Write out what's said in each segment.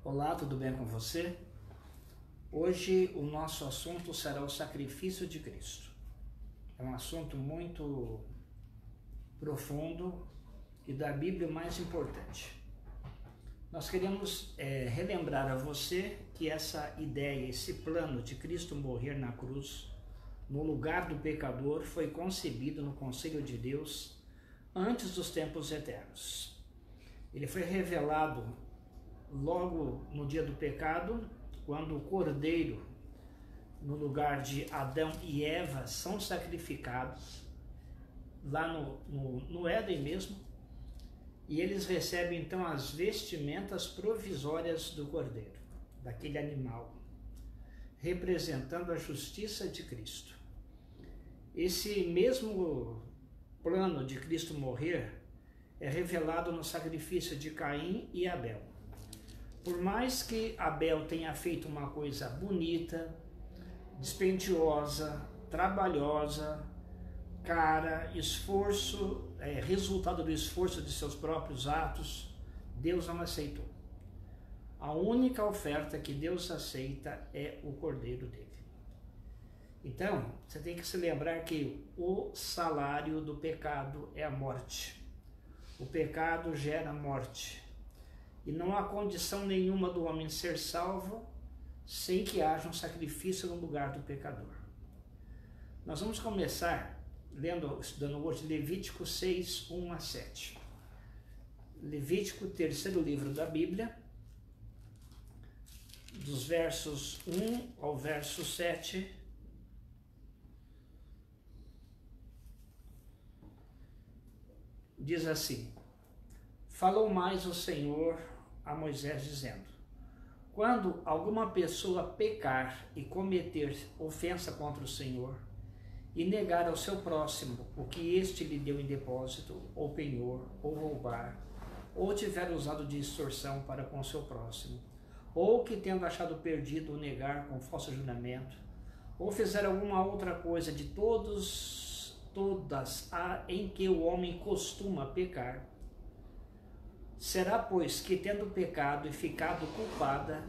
Olá, tudo bem com você? Hoje o nosso assunto será o sacrifício de Cristo. É um assunto muito profundo e da Bíblia o mais importante. Nós queremos relembrar a você que essa ideia, esse plano de Cristo morrer na cruz, no lugar do pecador, foi concebido no conselho de Deus antes dos tempos eternos. Ele foi revelado logo no dia do pecado, quando o cordeiro, no lugar de Adão e Eva, são sacrificados, lá no Éden mesmo, e eles recebem então as vestimentas provisórias do cordeiro, daquele animal, representando a justiça de Cristo. Esse mesmo plano de Cristo morrer é revelado no sacrifício de Caim e Abel. Por mais que Abel tenha feito uma coisa bonita, dispendiosa, trabalhosa, cara, esforço, resultado do esforço de seus próprios atos, Deus não aceitou. A única oferta que Deus aceita é o cordeiro dele. Então, você tem que se lembrar que o salário do pecado é a morte. O pecado gera morte. E não há condição nenhuma do homem ser salvo sem que haja um sacrifício no lugar do pecador. Nós vamos começar estudando hoje Levítico 6, 1 a 7. Levítico, terceiro livro da Bíblia, dos versos 1 ao verso 7. Diz assim: Falou mais o Senhor a Moisés dizendo: quando alguma pessoa pecar e cometer ofensa contra o Senhor, e negar ao seu próximo o que este lhe deu em depósito, ou penhor, ou roubar, ou tiver usado de extorsão para com o seu próximo, ou que tendo achado perdido o negar com falso juramento, ou fizer alguma outra coisa de todas em que o homem costuma pecar, será, pois, que tendo pecado e ficado culpada,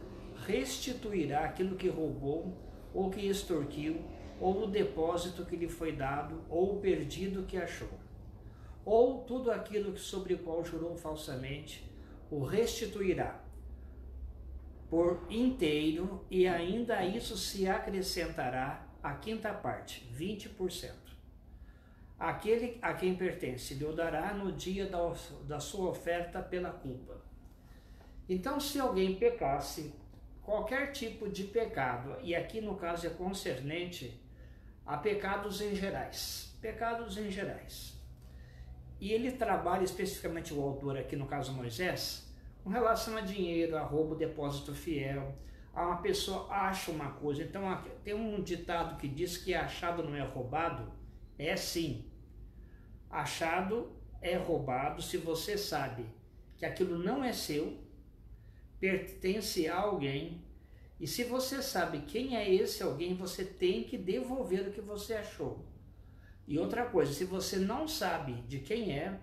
restituirá aquilo que roubou, ou que extorquiu, ou o depósito que lhe foi dado, ou o perdido que achou, ou tudo aquilo sobre o qual jurou falsamente, o restituirá por inteiro, e ainda a isso se acrescentará a quinta parte, 20%. Aquele a quem pertence lhe o dará no dia da sua oferta pela culpa. Então, se alguém pecasse, qualquer tipo de pecado, e aqui no caso é concernente a pecados em gerais, e ele trabalha especificamente, o autor aqui no caso Moisés, com relação a dinheiro, a roubo, depósito fiel, a uma pessoa acha uma coisa. Então tem um ditado que diz que achado não é roubado. É sim, achado é roubado se você sabe que aquilo não é seu, pertence a alguém, e se você sabe quem é esse alguém, você tem que devolver o que você achou. E outra coisa, se você não sabe de quem é,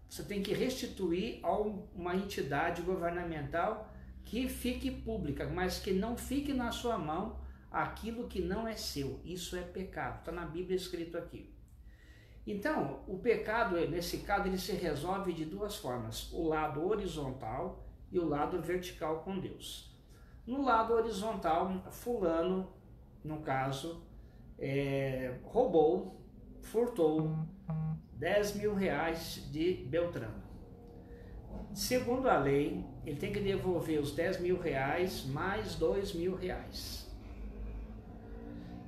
você tem que restituir a uma entidade governamental que fique pública, mas que não fique na sua mão aquilo que não é seu. Isso é pecado, está na Bíblia escrito aqui. Então, o pecado, nesse caso, ele se resolve de duas formas: o lado horizontal e o lado vertical com Deus. No lado horizontal, fulano, no caso, roubou, furtou 10 mil reais de Beltrano. Segundo a lei, ele tem que devolver os 10 mil reais mais 2 mil reais.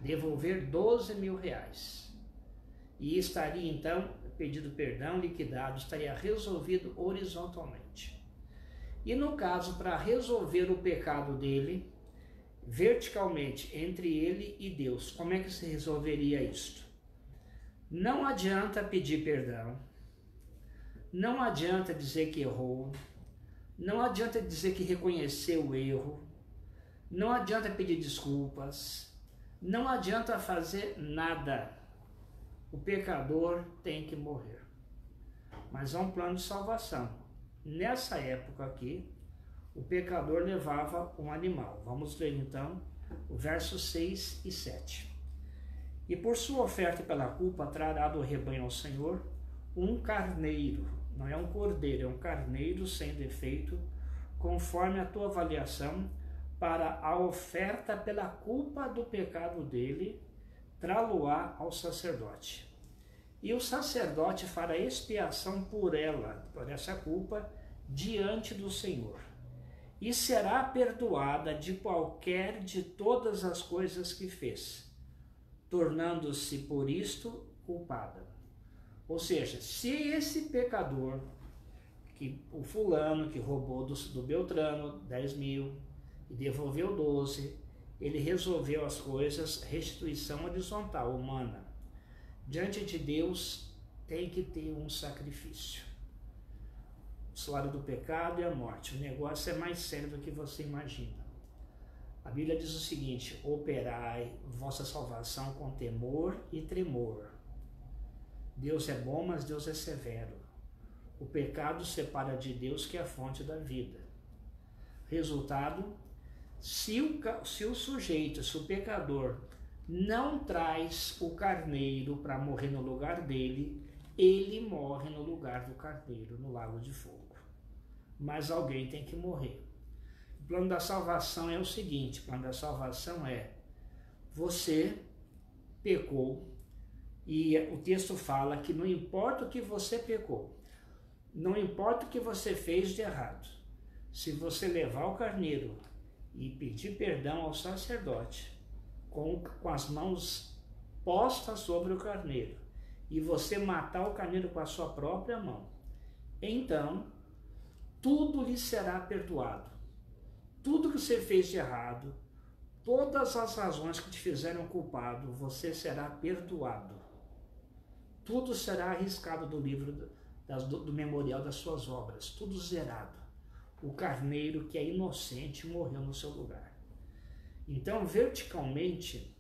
Devolver 12 mil reais. E estaria então, pedido perdão, liquidado, estaria resolvido horizontalmente. E no caso, para resolver o pecado dele, verticalmente, entre ele e Deus, como é que se resolveria isto? Não adianta pedir perdão, não adianta dizer que errou, não adianta dizer que reconheceu o erro, não adianta pedir desculpas, não adianta fazer nada. O pecador tem que morrer. Mas há um plano de salvação. Nessa época aqui, o pecador levava um animal. Vamos ler então o verso 6 e 7. E por sua oferta pela culpa trará do rebanho ao Senhor um carneiro, não é um cordeiro, é um carneiro sem defeito, conforme a tua avaliação, para a oferta pela culpa do pecado dele, trá-lo-á ao sacerdote. E o sacerdote fará expiação por ela, por essa culpa, diante do Senhor. E será perdoada de qualquer de todas as coisas que fez, tornando-se por isto culpada. Ou seja, se esse pecador, o fulano que roubou do Beltrano 10 mil e devolveu 12, ele resolveu as coisas, restituição horizontal, humana. Diante de Deus tem que ter um sacrifício. O salário do pecado é a morte. O negócio é mais sério do que você imagina. A Bíblia diz o seguinte: operai vossa salvação com temor e tremor. Deus é bom, mas Deus é severo. O pecado separa de Deus, que é a fonte da vida. Resultado, se o pecador não traz o carneiro para morrer no lugar dele, ele morre no lugar do carneiro, no lago de fogo. Mas alguém tem que morrer. O plano da salvação é o seguinte: o plano da salvação é: você pecou, e o texto fala que não importa o que você pecou, não importa o que você fez de errado, se você levar o carneiro e pedir perdão ao sacerdote, com as mãos postas sobre o carneiro, e você matar o carneiro com a sua própria mão, então tudo lhe será perdoado. Tudo que você fez de errado, todas as razões que te fizeram culpado, você será perdoado. Tudo será arriscado do livro do memorial das suas obras, tudo zerado. O carneiro, que é inocente, morreu no seu lugar. Então, verticalmente,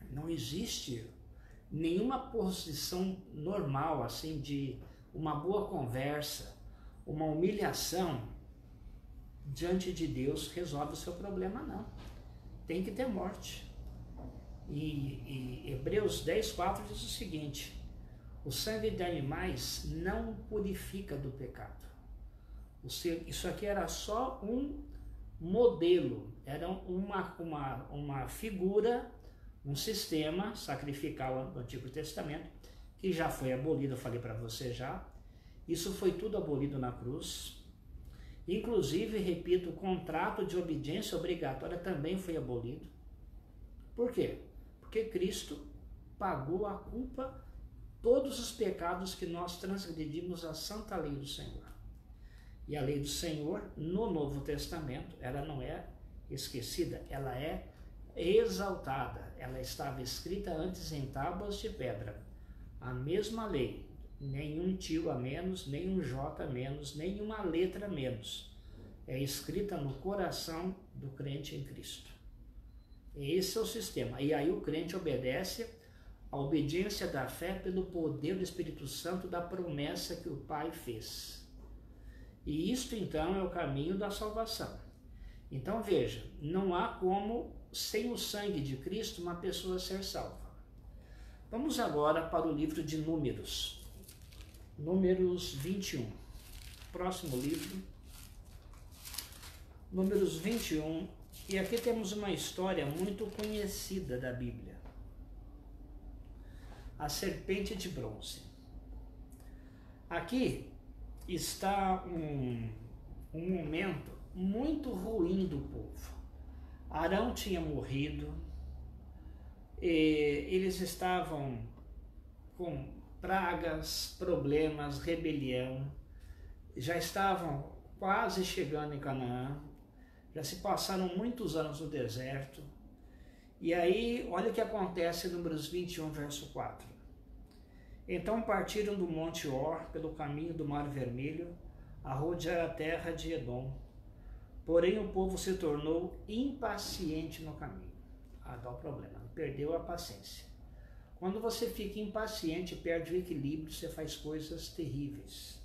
não existe nenhuma posição normal, assim, de uma boa conversa, uma humilhação diante de Deus resolve o seu problema, não. Tem que ter morte. E Hebreus 10:4 diz o seguinte: o sangue de animais não purifica do pecado. Isso aqui era só um modelo, era uma figura, um sistema sacrificial do Antigo Testamento, que já foi abolido, eu falei para você já. Isso foi tudo abolido na cruz. Inclusive, repito, o contrato de obediência obrigatória também foi abolido. Por quê? Porque Cristo pagou a culpa, todos os pecados que nós transgredimos a santa lei do Senhor. E a lei do Senhor, no Novo Testamento, ela não é esquecida, ela é exaltada. Ela estava escrita antes em tábuas de pedra. A mesma lei, nenhum tio a menos, nenhum J a menos, nenhuma letra a menos. É escrita no coração do crente em Cristo. Esse é o sistema. E aí o crente obedece. A obediência da fé pelo poder do Espírito Santo, da promessa que o Pai fez. E isto então é o caminho da salvação. Então veja, não há como, sem o sangue de Cristo, uma pessoa ser salva. Vamos agora para o livro de Números. Números 21. Próximo livro. Números 21. E aqui temos uma história muito conhecida da Bíblia. A serpente de bronze. Aqui está um momento muito ruim do povo. Arão tinha morrido, eles estavam com pragas, problemas, rebelião, já estavam quase chegando em Canaã, já se passaram muitos anos no deserto. E aí, olha o que acontece em Números 21, verso 4. Então partiram do Monte Or, pelo caminho do Mar Vermelho, a rodear a terra de Edom. Porém, o povo se tornou impaciente no caminho. Dá o problema, perdeu a paciência. Quando você fica impaciente, perde o equilíbrio, você faz coisas terríveis.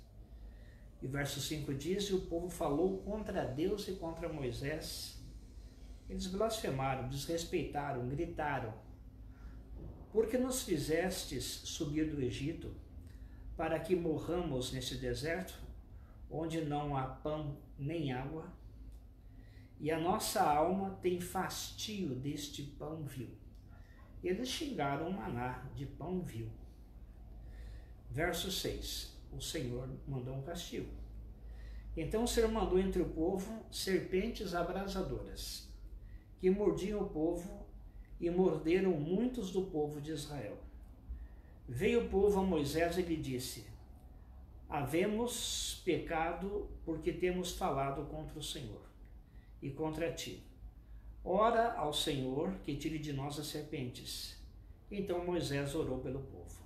E verso 5 diz: e o povo falou contra Deus e contra Moisés. Eles blasfemaram, desrespeitaram, gritaram: por que nos fizestes subir do Egito, para que morramos nesse deserto, onde não há pão nem água? E a nossa alma tem fastio deste pão vil. Eles xingaram o maná de pão vil. Verso 6. O Senhor mandou um castigo. Então o Senhor mandou entre o povo serpentes abrasadoras, que mordiam o povo e morderam muitos do povo de Israel. Veio o povo a Moisés e lhe disse: havemos pecado porque temos falado contra o Senhor e contra ti. Ora ao Senhor que tire de nós as serpentes. Então Moisés orou pelo povo.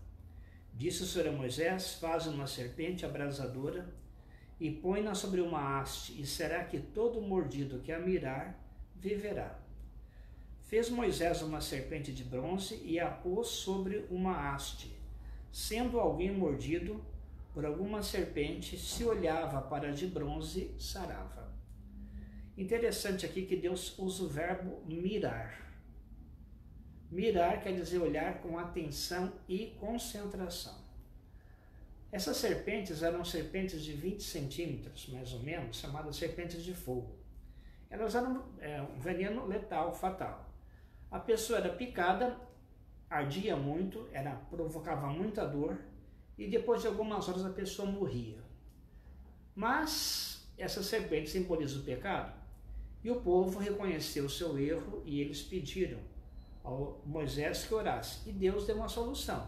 Disse o Senhor a Moisés: faz uma serpente abrasadora e põe-na sobre uma haste, e será que todo mordido que a mirar viverá. Fez Moisés uma serpente de bronze e a pôs sobre uma haste. Sendo alguém mordido por alguma serpente, se olhava para a de bronze, sarava. Interessante aqui que Deus usa o verbo mirar. Mirar quer dizer olhar com atenção e concentração. Essas serpentes eram serpentes de 20 centímetros, mais ou menos, chamadas serpentes de fogo. Elas eram um veneno letal, fatal. A pessoa era picada, ardia muito, provocava muita dor, e depois de algumas horas a pessoa morria. Mas essa serpente simboliza o pecado, e o povo reconheceu o seu erro e eles pediram ao Moisés que orasse, e Deus deu uma solução.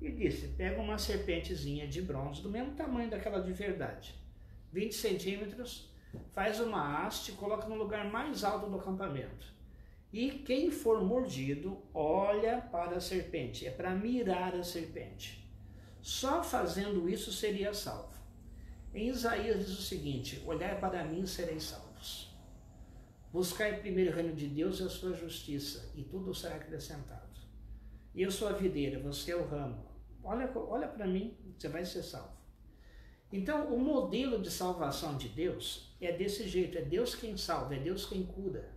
E disse: pega uma serpentezinha de bronze, do mesmo tamanho daquela de verdade, 20 centímetros, faz uma haste, coloca no lugar mais alto do acampamento. E quem for mordido, olha para a serpente, é para mirar a serpente. Só fazendo isso seria salvo. Em Isaías diz o seguinte: olhai para mim e sereis salvos. Buscai primeiro o reino de Deus e a sua justiça, e tudo será acrescentado. E eu sou a videira, você é o ramo. Olha para mim, você vai ser salvo. Então, o modelo de salvação de Deus é desse jeito, é Deus quem salva, é Deus quem cura.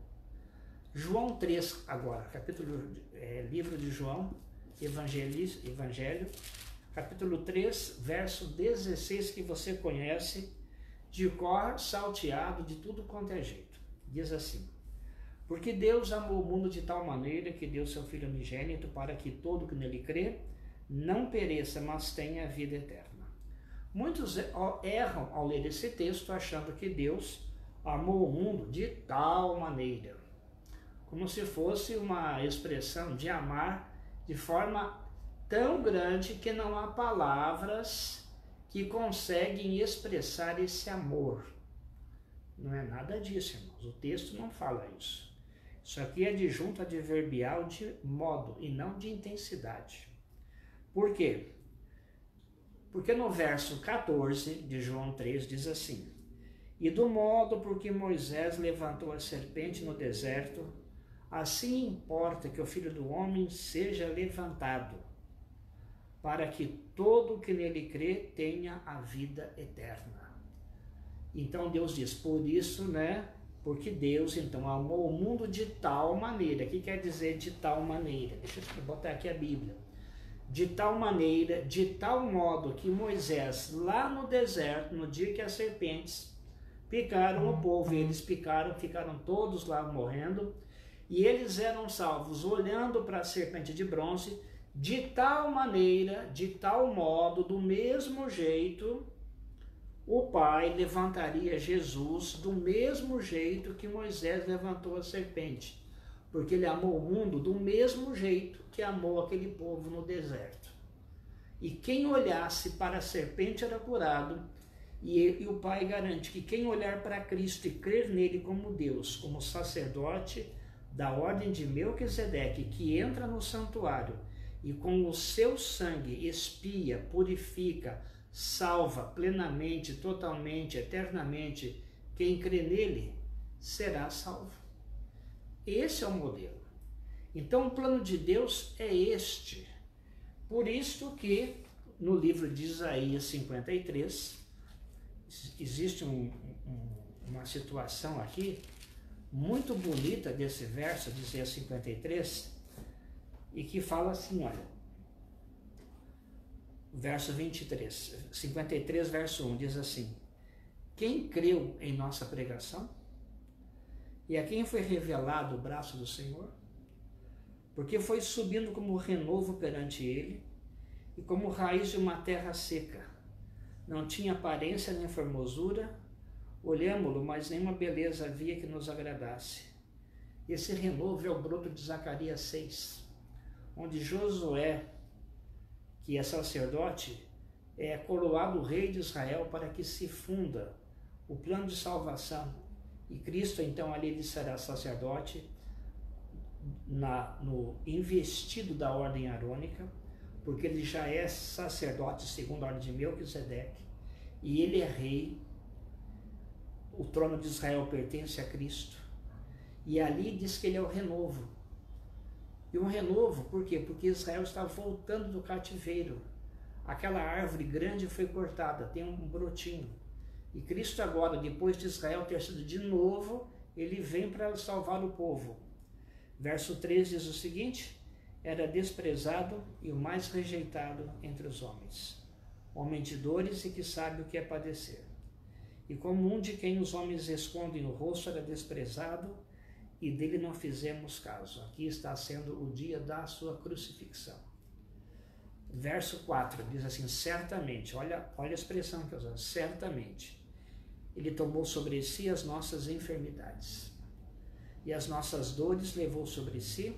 João 3, agora, livro de João, Evangelho, capítulo 3, verso 16, que você conhece, de cor salteado de tudo quanto é jeito. Diz assim: porque Deus amou o mundo de tal maneira que deu seu Filho unigênito para que todo que nele crê não pereça, mas tenha a vida eterna. Muitos erram ao ler esse texto achando que Deus amou o mundo de tal maneira, como se fosse uma expressão de amar de forma tão grande que não há palavras que conseguem expressar esse amor. Não é nada disso, irmãos. O texto não fala isso. Isso aqui é adjunto adverbial de modo e não de intensidade. Por quê? Porque no verso 14 de João 3 diz assim: e do modo por que Moisés levantou a serpente no deserto, assim importa que o Filho do Homem seja levantado, para que todo o que nele crê tenha a vida eterna. Então Deus diz, por isso, porque Deus então amou o mundo de tal maneira. O que quer dizer de tal maneira? Deixa eu botar aqui a Bíblia. De tal maneira, de tal modo que Moisés, lá no deserto, no dia que as serpentes picaram o povo, eles picaram, ficaram todos lá morrendo, e eles eram salvos olhando para a serpente de bronze, de tal maneira, de tal modo, do mesmo jeito, o Pai levantaria Jesus do mesmo jeito que Moisés levantou a serpente, porque ele amou o mundo do mesmo jeito que amou aquele povo no deserto. E quem olhasse para a serpente era curado, e o Pai garante que quem olhar para Cristo e crer nele como Deus, como sacerdote da ordem de Melquisedeque, que entra no santuário e com o seu sangue expia, purifica, salva plenamente, totalmente, eternamente, quem crê nele será salvo. Esse é o modelo. Então o plano de Deus é este. Por isso que no livro de Isaías 53, existe uma situação aqui muito bonita desse verso, de Isaías 53, e que fala assim, olha, verso 23, 53, verso 1, diz assim: quem creu em nossa pregação? E a quem foi revelado o braço do Senhor? Porque foi subindo como renovo perante ele, e como raiz de uma terra seca. Não tinha aparência nem formosura, olhámo-lo, mas nenhuma beleza havia que nos agradasse. Esse renovo é o broto de Zacarias 6, onde Josué, que é sacerdote, é coroado rei de Israel para que se funda o plano de salvação. E Cristo, então, ali ele será sacerdote no investido da ordem arônica, porque ele já é sacerdote segundo a ordem de Melquisedeque, e ele é rei. O trono de Israel pertence a Cristo, e ali diz que ele é o renovo. E um renovo, por quê? Porque Israel está voltando do cativeiro. Aquela árvore grande foi cortada, tem um brotinho. E Cristo agora, depois de Israel ter sido de novo, ele vem para salvar o povo. Verso 3 diz o seguinte: era desprezado e o mais rejeitado entre os homens, homem de dores e que sabe o que é padecer. E como um de quem os homens escondem o rosto, era desprezado, e dele não fizemos caso. Aqui está sendo o dia da sua crucifixão. Verso 4 diz assim: certamente, olha a expressão que eu uso, certamente, ele tomou sobre si as nossas enfermidades, e as nossas dores levou sobre si,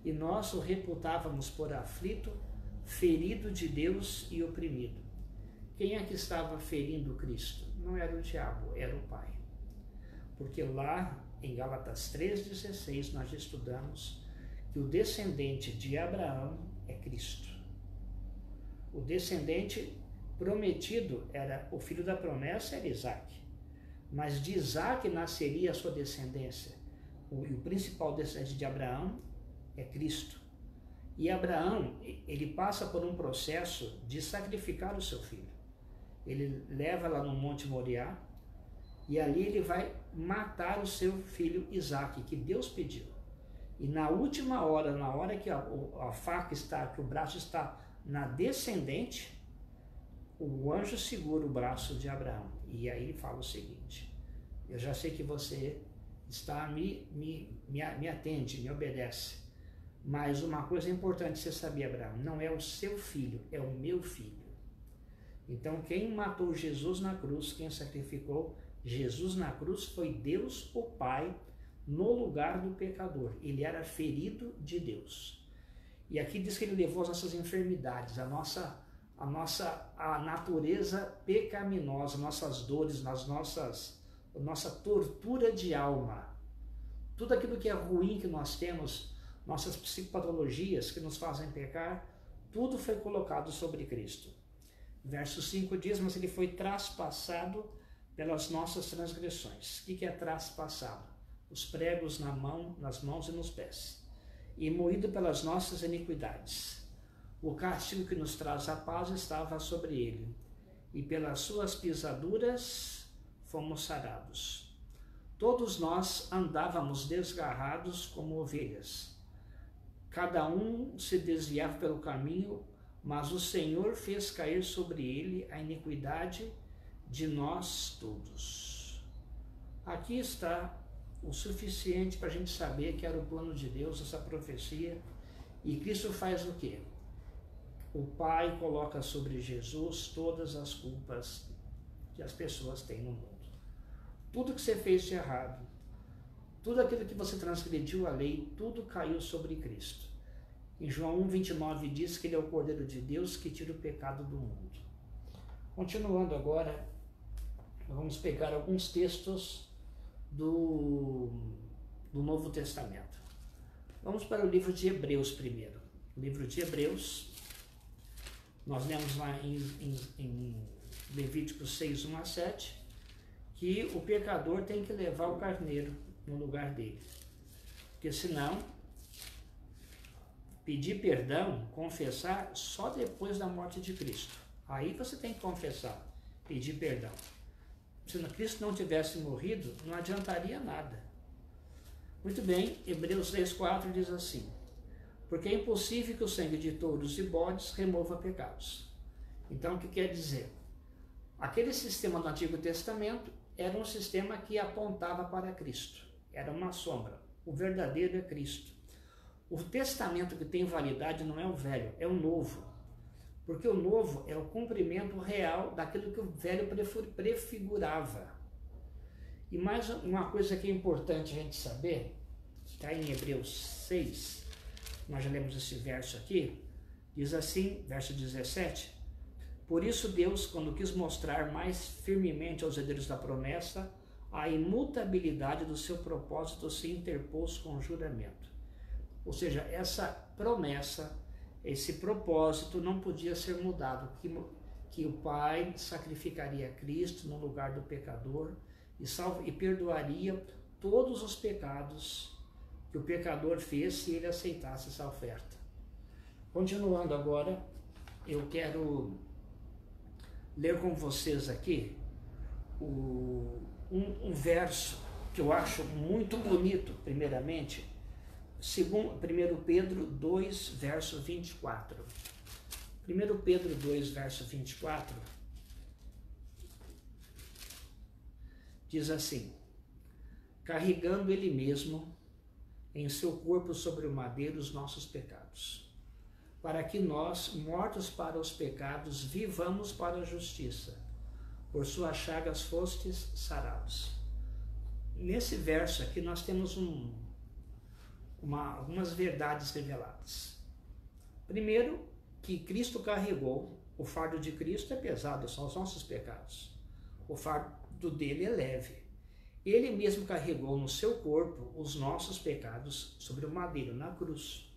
e nós o reputávamos por aflito, ferido de Deus e oprimido. Quem é que estava ferindo Cristo? Não era o diabo, era o Pai. Porque lá em Gálatas 3,16 nós estudamos que o descendente de Abraão é Cristo. O descendente prometido era o filho da promessa, era Isaac. Mas de Isaac nasceria a sua descendência. E o principal descendente de Abraão é Cristo. E Abraão, ele passa por um processo de sacrificar o seu filho. Ele leva lá no Monte Moriá, e ali ele vai matar o seu filho Isaac, que Deus pediu. E na última hora, na hora que a faca está, que o braço está na descendente, o anjo segura o braço de Abraão. E aí ele fala o seguinte: eu já sei que você está me atende, me obedece. Mas uma coisa importante você saber, Abraão, não é o seu filho, é o meu filho. Então quem matou Jesus na cruz, quem sacrificou Jesus na cruz foi Deus, o Pai, no lugar do pecador. Ele era ferido de Deus. E aqui diz que ele levou as nossas enfermidades, a natureza pecaminosa, nossas dores, a nossa tortura de alma. Tudo aquilo que é ruim que nós temos, nossas psicopatologias que nos fazem pecar, tudo foi colocado sobre Cristo. Verso 5 diz: mas ele foi traspassado pelas nossas transgressões. O que é traspassado? Os pregos nas mãos e nos pés. E moído pelas nossas iniquidades. O castigo que nos traz a paz estava sobre ele, e pelas suas pisaduras fomos sarados. Todos nós andávamos desgarrados como ovelhas. Cada um se desviava pelo caminho, mas o Senhor fez cair sobre ele a iniquidade de nós todos. Aqui está o suficiente para a gente saber que era o plano de Deus, essa profecia. E Cristo faz o quê? O Pai coloca sobre Jesus todas as culpas que as pessoas têm no mundo. Tudo que você fez de errado, tudo aquilo que você transgrediu a lei, tudo caiu sobre Cristo. Em João 1,29 diz que ele é o Cordeiro de Deus que tira o pecado do mundo. Continuando agora, vamos pegar alguns textos do Novo Testamento. Vamos para o livro de Hebreus primeiro. O livro de Hebreus, nós lemos lá em Levíticos 6, 1 a 7, que o pecador tem que levar o carneiro no lugar dele. Porque senão, pedir perdão, confessar só depois da morte de Cristo. Aí você tem que confessar, pedir perdão. Se Cristo não tivesse morrido, não adiantaria nada. Muito bem, Hebreus 3,4 diz assim: porque é impossível que o sangue de touros e bodes remova pecados. Então, o que quer dizer? Aquele sistema do Antigo Testamento era um sistema que apontava para Cristo. Era uma sombra. O verdadeiro é Cristo. O testamento que tem validade não é o velho, é o novo. Porque o novo é o cumprimento real daquilo que o velho prefigurava. E mais uma coisa que é importante a gente saber, está em Hebreus 6, nós já lemos esse verso aqui, diz assim, verso 17: por isso Deus, quando quis mostrar mais firmemente aos herdeiros da promessa a imutabilidade do seu propósito, se interpôs com juramento. Ou seja, essa promessa, esse propósito não podia ser mudado, que o Pai sacrificaria Cristo no lugar do pecador e perdoaria todos os pecados que o pecador fez se ele aceitasse essa oferta. Continuando agora, eu quero ler com vocês aqui um verso que eu acho muito bonito, primeiramente, 1 Pedro 2, verso 24. 1 Pedro 2, verso 24, diz assim: carregando ele mesmo em seu corpo sobre o madeiro os nossos pecados, para que nós, mortos para os pecados, vivamos para a justiça. Por suas chagas fostes sarados. Nesse verso aqui nós temos algumas verdades reveladas. Primeiro, que Cristo carregou, o fardo de Cristo é pesado, são os nossos pecados. O fardo dele é leve. Ele mesmo carregou no seu corpo os nossos pecados sobre o madeiro, na cruz.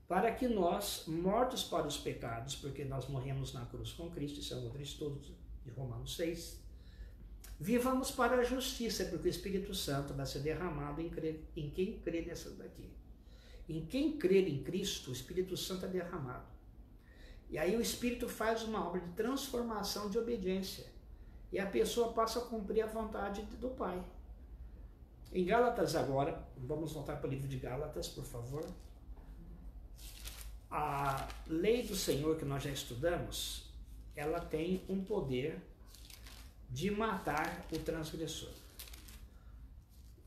Para que nós, mortos para os pecados, porque nós morremos na cruz com Cristo, isso é um outro estudo de Romanos 6, vivamos para a justiça, porque o Espírito Santo vai ser derramado em quem crê nessa daqui. Em quem crer em Cristo, o Espírito Santo é derramado. E aí o Espírito faz uma obra de transformação, de obediência. E a pessoa passa a cumprir a vontade do Pai. Em Gálatas agora, vamos voltar para o livro de Gálatas, por favor. A lei do Senhor que nós já estudamos, ela tem um poder de matar o transgressor.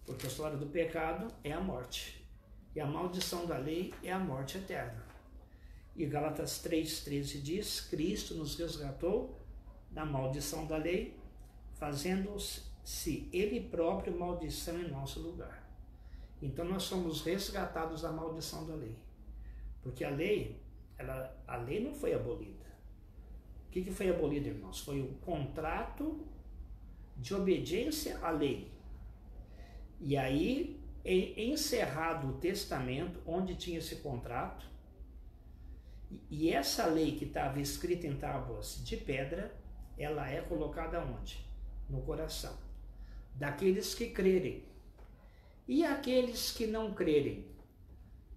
Porque a história do pecado é a morte. E a maldição da lei é a morte eterna. E Gálatas 3,13 diz: Cristo nos resgatou da maldição da lei, fazendo-se Ele próprio maldição em nosso lugar. Então nós somos resgatados da maldição da lei. Porque a lei não foi abolida. O que foi abolido, irmãos? Foi o contrato de obediência à lei. E aí, encerrado o testamento, onde tinha esse contrato, e essa lei que estava escrita em tábuas de pedra, ela é colocada onde? No coração daqueles que crerem. E aqueles que não crerem,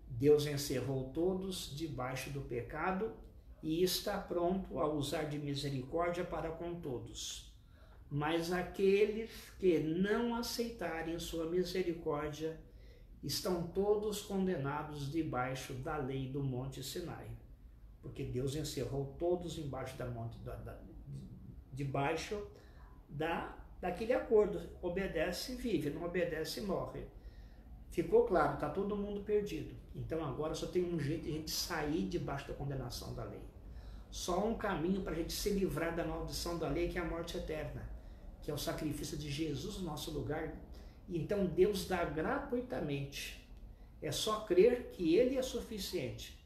Deus encerrou todos debaixo do pecado e está pronto a usar de misericórdia para com todos. Mas aqueles que não aceitarem sua misericórdia estão todos condenados debaixo da lei do Monte Sinai. Porque Deus encerrou todos embaixo debaixo daquele acordo. Obedece, vive, não obedece, morre. Ficou claro, está todo mundo perdido. Então agora só tem um jeito de a gente sair debaixo da condenação da lei. Só um caminho para a gente se livrar da maldição da lei, que é a morte eterna, que é o sacrifício de Jesus no nosso lugar. Então Deus dá gratuitamente. É só crer que Ele é suficiente.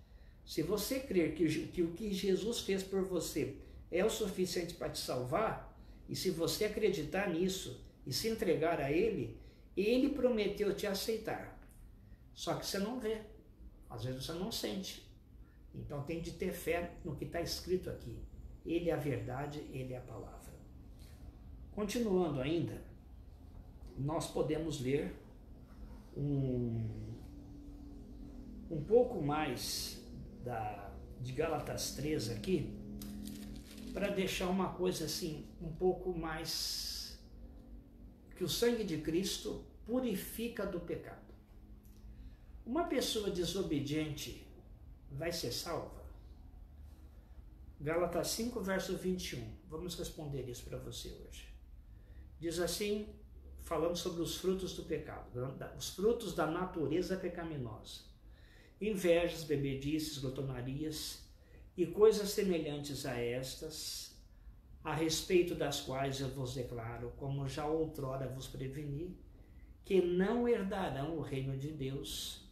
Se você crer que o que Jesus fez por você é o suficiente para te salvar, e se você acreditar nisso e se entregar a Ele, Ele prometeu te aceitar. Só que você não vê. Às vezes você não sente. Então tem de ter fé no que está escrito aqui. Ele é a verdade, Ele é a palavra. Continuando ainda, nós podemos ler um pouco mais de Gálatas 3 aqui, para deixar uma coisa assim, um pouco mais que o sangue de Cristo purifica do pecado. Uma pessoa desobediente vai ser salva? Gálatas 5, verso 21. Vamos responder isso para você hoje. Diz assim, falando sobre os frutos do pecado, os frutos da natureza pecaminosa: invejas, bebedices, glutonarias e coisas semelhantes a estas, a respeito das quais eu vos declaro, como já outrora vos preveni, que não herdarão o reino de Deus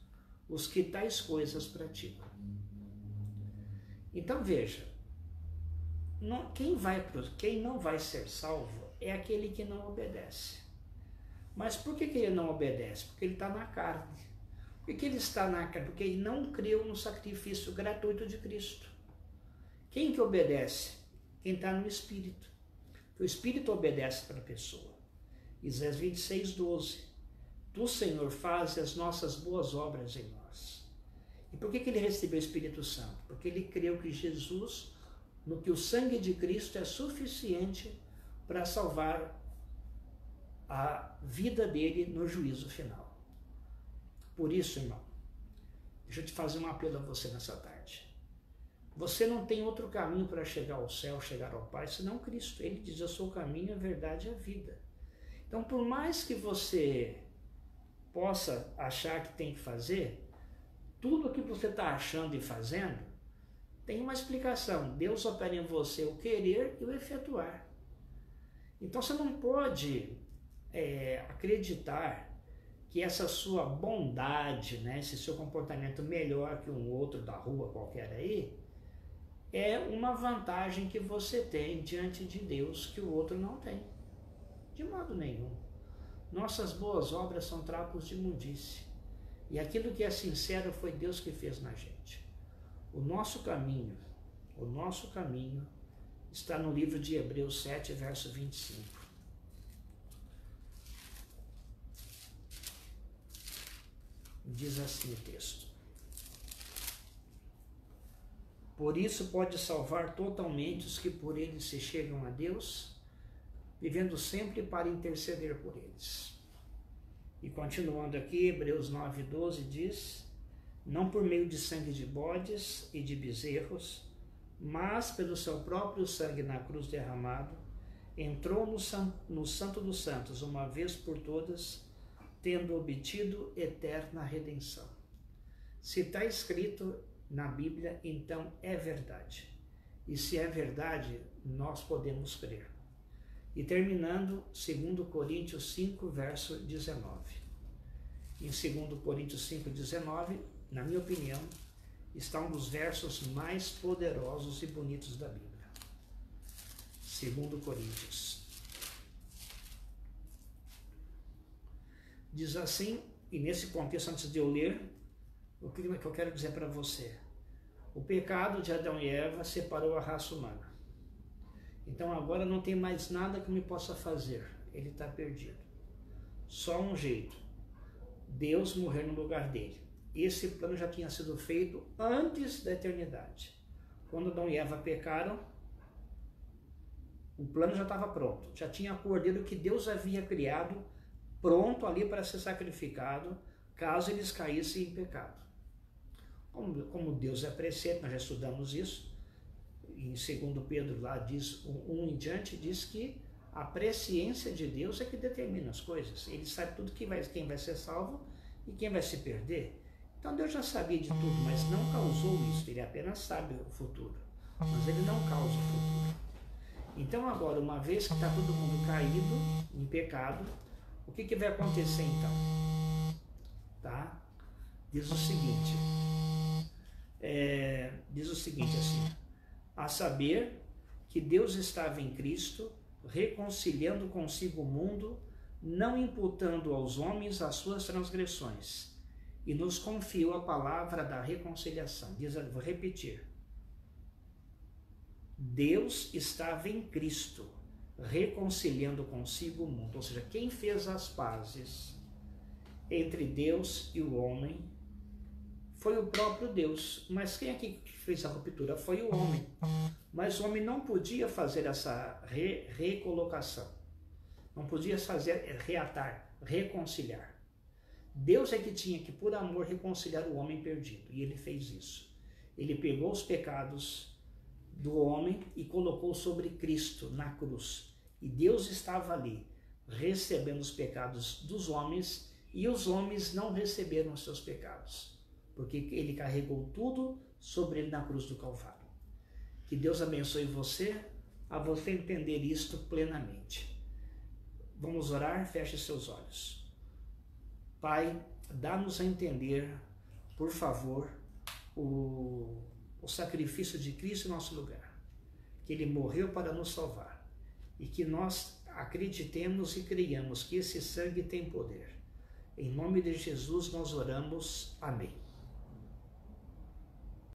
os que tais coisas praticam. Então veja, quem não vai ser salvo é aquele que não obedece. Mas por que ele não obedece? Porque ele está na carne. Por que ele está na carne? Porque ele não creu no sacrifício gratuito de Cristo. Quem que obedece? Quem está no Espírito. O Espírito obedece para a pessoa. Isaías 26, 12. Tu, Senhor, fazes as nossas boas obras em nós. E por que ele recebeu o Espírito Santo? Porque ele creu que Jesus, no que o sangue de Cristo é suficiente para salvar a vida dele no juízo final. Por isso, irmão, deixa eu te fazer um apelo a você nessa tarde. Você não tem outro caminho para chegar ao céu, chegar ao Pai, senão Cristo. Ele diz: eu sou o caminho, a verdade e a vida. Então, por mais que você possa achar que tem que fazer, tudo o que você está achando e fazendo tem uma explicação. Deus opera em você o querer e o efetuar. Então você não pode acreditar que essa sua bondade, né, esse seu comportamento melhor que um outro da rua qualquer aí, é uma vantagem que você tem diante de Deus que o outro não tem. De modo nenhum. Nossas boas obras são trapos de imundície. E aquilo que é sincero foi Deus que fez na gente. O nosso caminho está no livro de Hebreus 7, verso 25. Diz assim o texto: por isso pode salvar totalmente os que por ele se chegam a Deus, vivendo sempre para interceder por eles. E continuando aqui, Hebreus 9, 12 diz: não por meio de sangue de bodes e de bezerros, mas pelo seu próprio sangue na cruz derramado, entrou no Santo dos Santos uma vez por todas, tendo obtido eterna redenção. Se está escrito na Bíblia, então é verdade. E se é verdade, nós podemos crer. E terminando, 2 Coríntios 5, verso 19. Em 2 Coríntios 5, 19, na minha opinião, está um dos versos mais poderosos e bonitos da Bíblia. 2 Coríntios. Diz assim, e nesse contexto, antes de eu ler, o que eu quero dizer para você? O pecado de Adão e Eva separou a raça humana. Então agora não tem mais nada que me possa fazer. Ele está perdido. Só um jeito: Deus morrer no lugar dele. Esse plano já tinha sido feito antes da eternidade. Quando Adão e Eva pecaram, o plano já estava pronto. Já tinha o cordeiro que Deus havia criado, pronto ali para ser sacrificado, caso eles caíssem em pecado. Como Deus é preceito, nós já estudamos isso, em 2 Pedro lá diz, 1 em diante, diz que a presciência de Deus é que determina as coisas. Ele sabe tudo quem vai ser salvo e quem vai se perder. Então Deus já sabia de tudo, mas não causou isso. Ele apenas sabe o futuro, mas ele não causa o futuro. Então agora, uma vez que está todo mundo caído em pecado, o que vai acontecer então? Tá? Diz o seguinte assim: a saber que Deus estava em Cristo, reconciliando consigo o mundo, não imputando aos homens as suas transgressões, e nos confiou a palavra da reconciliação. Vou repetir. Deus estava em Cristo, reconciliando consigo o mundo. Ou seja, quem fez as pazes entre Deus e o homem foi o próprio Deus. Mas quem é que fez a ruptura? Foi o homem. Mas o homem não podia fazer essa recolocação. não podia fazer reatar, reconciliar. Deus é que tinha que, por amor, reconciliar o homem perdido, e ele fez isso. Ele pegou os pecados do homem e colocou sobre Cristo na cruz. E Deus estava ali, recebendo os pecados dos homens, e os homens não receberam os seus pecados, porque ele carregou tudo sobre ele na cruz do Calvário. Que Deus abençoe você, a você entender isto plenamente. Vamos orar? Feche seus olhos. Pai, dá-nos a entender, por favor, o sacrifício de Cristo em nosso lugar, que Ele morreu para nos salvar, e que nós acreditemos e creiamos que esse sangue tem poder. Em nome de Jesus nós oramos. Amém.